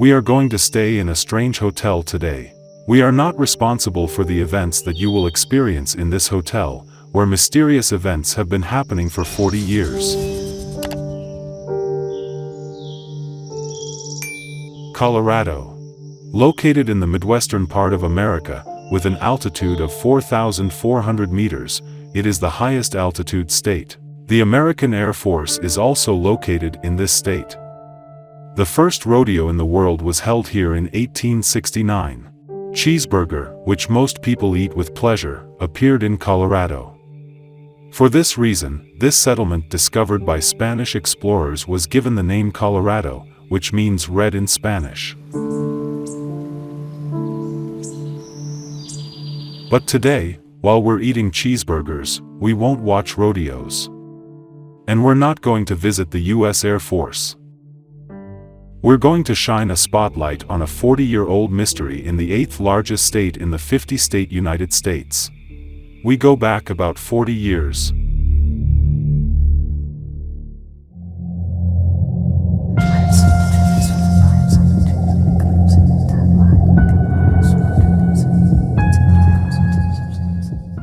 We are going to stay in a strange hotel today. We are not responsible for the events that you will experience in this hotel, where mysterious events have been happening for 40 years. Colorado. Located in the Midwestern part of America, with an altitude of 4,400 meters, it is the highest altitude state. The American Air Force is also located in this state. The first rodeo in the world was held here in 1869. Cheeseburger, which most people eat with pleasure, appeared in Colorado. For this reason, this settlement discovered by Spanish explorers was given the name Colorado, which means red in Spanish. But today, while we're eating cheeseburgers, we won't watch rodeos. And we're not going to visit the U.S. Air Force. We're going to shine a spotlight on a 40-year-old mystery in the 8th largest state in the 50-state United States. We go back about 40 years.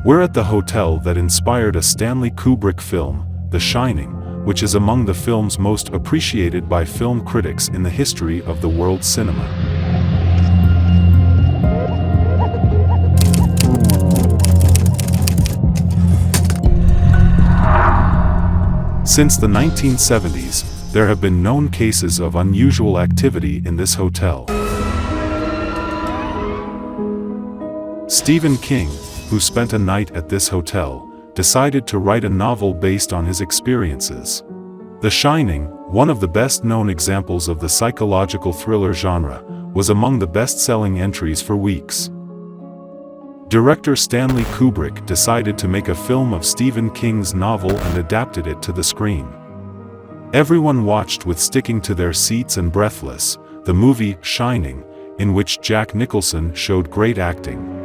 We're at the hotel that inspired a Stanley Kubrick film, The Shining, which is among the films most appreciated by film critics in the history of the world's cinema. Since the 1970s, there have been known cases of unusual activity in this hotel. Stephen King, who spent a night at this hotel, decided to write a novel based on his experiences. The Shining, one of the best-known examples of the psychological thriller genre, was among the best-selling entries for weeks. Director Stanley Kubrick decided to make a film of Stephen King's novel and adapted it to the screen. Everyone watched with sticking to their seats and breathless, the movie Shining, in which Jack Nicholson showed great acting.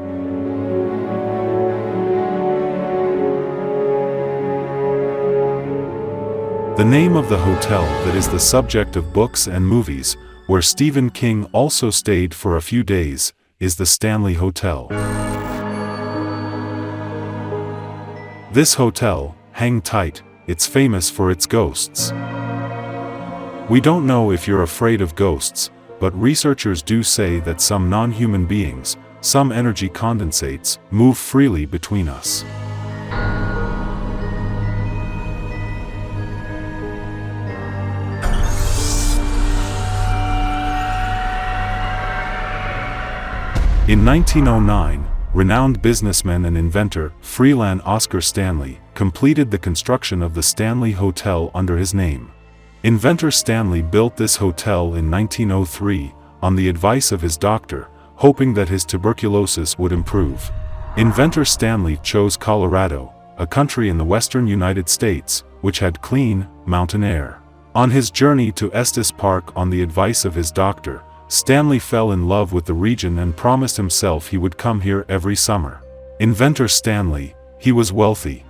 The name of the hotel that is the subject of books and movies, where Stephen King also stayed for a few days, is the Stanley Hotel. This hotel, hang tight, it's famous for its ghosts. We don't know if you're afraid of ghosts, but researchers do say that some non-human beings, some energy condensates, move freely between us. In 1909, renowned businessman and inventor, Freeland Oscar Stanley, completed the construction of the Stanley Hotel under his name. Inventor Stanley built this hotel in 1903, on the advice of his doctor, hoping that his tuberculosis would improve. Inventor Stanley chose Colorado, a country in the western United States, which had clean, mountain air. On his journey to Estes Park on the advice of his doctor, Stanley fell in love with the region and promised himself he would come here every summer. Inventor Stanley, he was wealthy.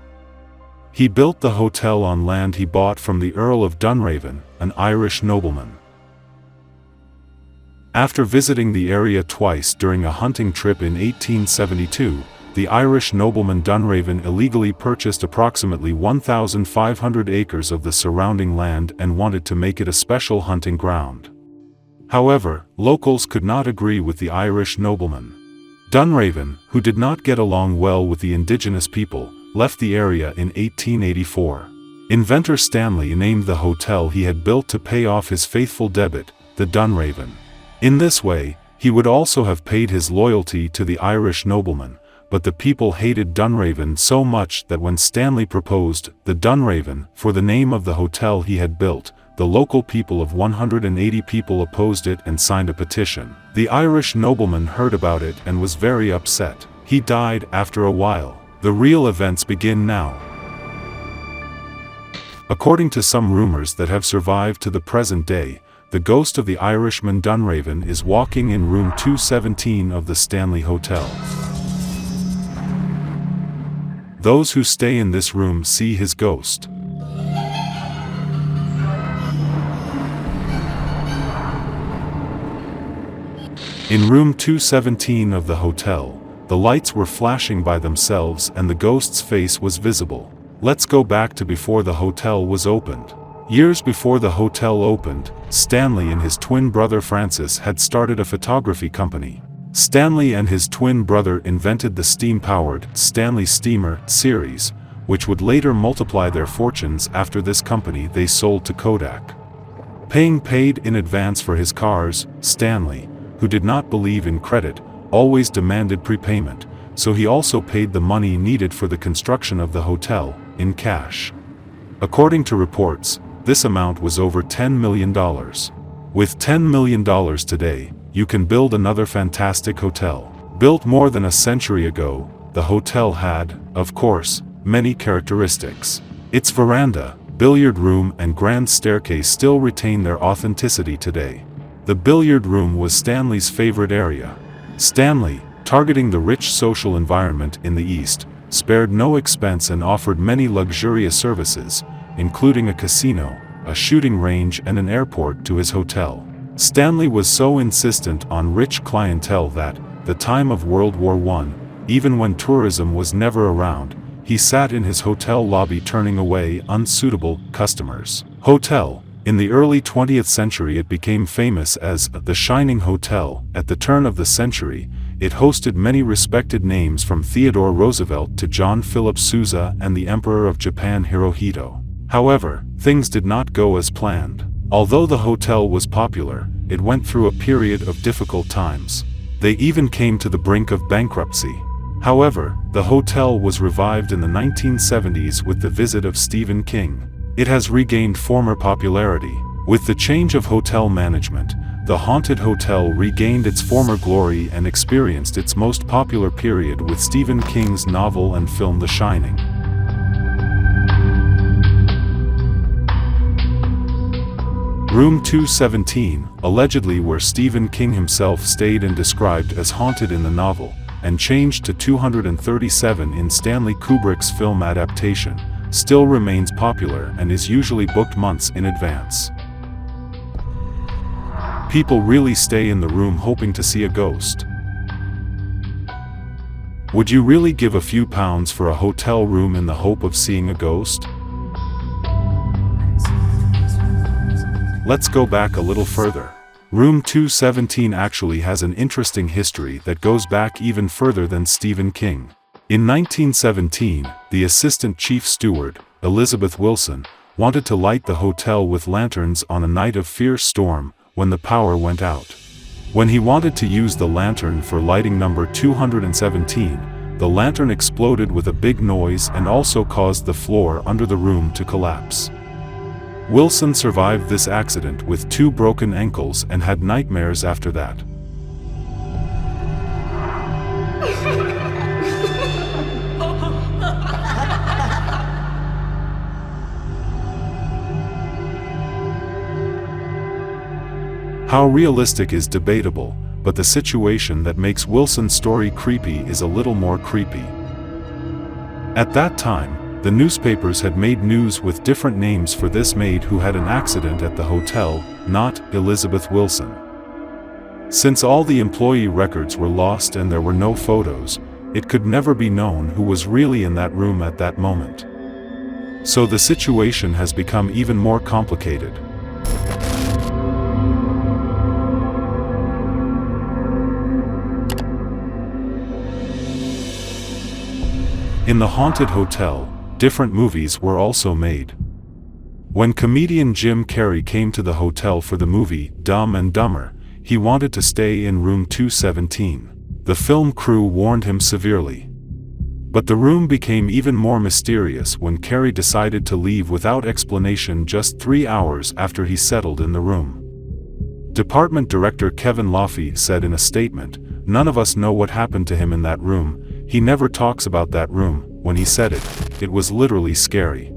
He built the hotel on land he bought from the Earl of Dunraven, an Irish nobleman. After visiting the area twice during a hunting trip in 1872, the Irish nobleman Dunraven illegally purchased approximately 1,500 acres of the surrounding land and wanted to make it a special hunting ground. However, locals could not agree with the Irish nobleman. Dunraven, who did not get along well with the indigenous people, left the area in 1884. Inventor Stanley named the hotel he had built to pay off his faithful debit, the Dunraven. In this way, he would also have paid his loyalty to the Irish nobleman, but the people hated Dunraven so much that when Stanley proposed the Dunraven for the name of the hotel he had built, the local people of 180 people opposed it and signed a petition. The Irish nobleman heard about it and was very upset. He died after a while. The real events begin now. According to some rumors that have survived to the present day, the ghost of the Irishman Dunraven is walking in room 217 of the Stanley Hotel. Those who stay in this room see his ghost. In room 217 of the hotel, the lights were flashing by themselves and the ghost's face was visible. Let's go back to before the hotel was opened. Years before the hotel opened, Stanley and his twin brother Francis had started a photography company. Stanley and his twin brother invented the steam-powered Stanley Steamer series, which would later multiply their fortunes after this company they sold to Kodak. Paying paid in advance for his cars, Stanley, who did not believe in credit, always demanded prepayment, so he also paid the money needed for the construction of the hotel, in cash. According to reports, this amount was over $10 million. With $10 million today, you can build another fantastic hotel. Built more than a century ago, the hotel had, of course, many characteristics. Its veranda, billiard room and grand staircase still retain their authenticity today. The billiard room was Stanley's favorite area. Stanley, targeting the rich social environment in the East, spared no expense and offered many luxurious services, including a casino, a shooting range and an airport to his hotel. Stanley was so insistent on rich clientele that, the time of World War I, even when tourism was never around, he sat in his hotel lobby turning away unsuitable customers. Hotel. In the early 20th century it became famous as the Shining Hotel. At the turn of the century, it hosted many respected names from Theodore Roosevelt to John Philip Sousa and the Emperor of Japan Hirohito. However, things did not go as planned. Although the hotel was popular, it went through a period of difficult times. They even came to the brink of bankruptcy. However, the hotel was revived in the 1970s with the visit of Stephen King. It has regained former popularity. With the change of hotel management, the haunted hotel regained its former glory and experienced its most popular period with Stephen King's novel and film The Shining. Room 217, allegedly where Stephen King himself stayed and described as haunted in the novel, and changed to 237 in Stanley Kubrick's film adaptation, still remains popular and is usually booked months in advance. People really stay in the room hoping to see a ghost. Would you really give a few pounds for a hotel room in the hope of seeing a ghost? Let's go back a little further. Room 217 actually has an interesting history that goes back even further than Stephen King. In 1917, the assistant chief steward, Elizabeth Wilson, wanted to light the hotel with lanterns on a night of fierce storm, when the power went out. When he wanted to use the lantern for lighting number 217, the lantern exploded with a big noise and also caused the floor under the room to collapse. Wilson survived this accident with 2 broken ankles and had nightmares after that. How realistic is debatable, but the situation that makes Wilson's story creepy is a little more creepy. At that time, the newspapers had made news with different names for this maid who had an accident at the hotel, not Elizabeth Wilson. Since all the employee records were lost and there were no photos, it could never be known who was really in that room at that moment. So the situation has become even more complicated. In the haunted hotel, different movies were also made. When comedian Jim Carrey came to the hotel for the movie Dumb and Dumber, he wanted to stay in room 217. The film crew warned him severely. But the room became even more mysterious when Carrey decided to leave without explanation just 3 hours after he settled in the room. Department Director Kevin Laffey said in a statement, "None of us know what happened to him in that room. He never talks about that room." When he said it, it was literally scary.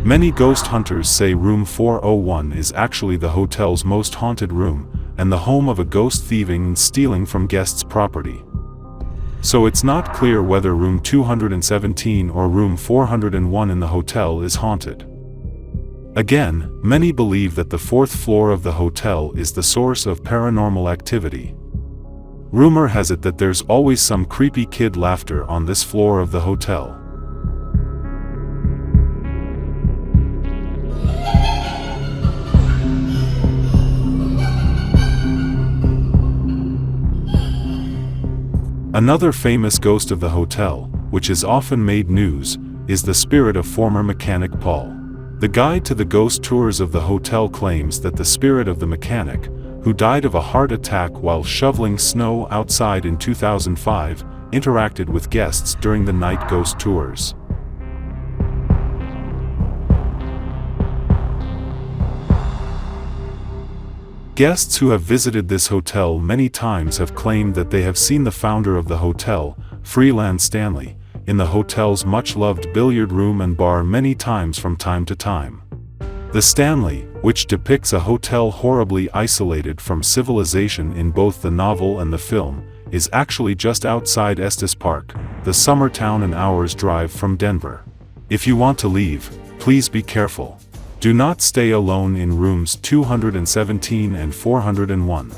Many ghost hunters say room 401 is actually the hotel's most haunted room, and the home of a ghost thieving and stealing from guests' property. So it's not clear whether room 217 or room 401 in the hotel is haunted. Again, many believe that the fourth floor of the hotel is the source of paranormal activity. Rumor has it that there's always some creepy kid laughter on this floor of the hotel. Another famous ghost of the hotel, which has often made news, is the spirit of former mechanic Paul. The guide to the ghost tours of the hotel claims that the spirit of the mechanic, who died of a heart attack while shoveling snow outside in 2005, interacted with guests during the night ghost tours. Guests who have visited this hotel many times have claimed that they have seen the founder of the hotel, Freeland Stanley, in the hotel's much-loved billiard room and bar many times from time to time. The Stanley, which depicts a hotel horribly isolated from civilization in both the novel and the film, is actually just outside Estes Park, the summer town an hour's drive from Denver. If you want to leave, please be careful. Do not stay alone in rooms 217 and 401.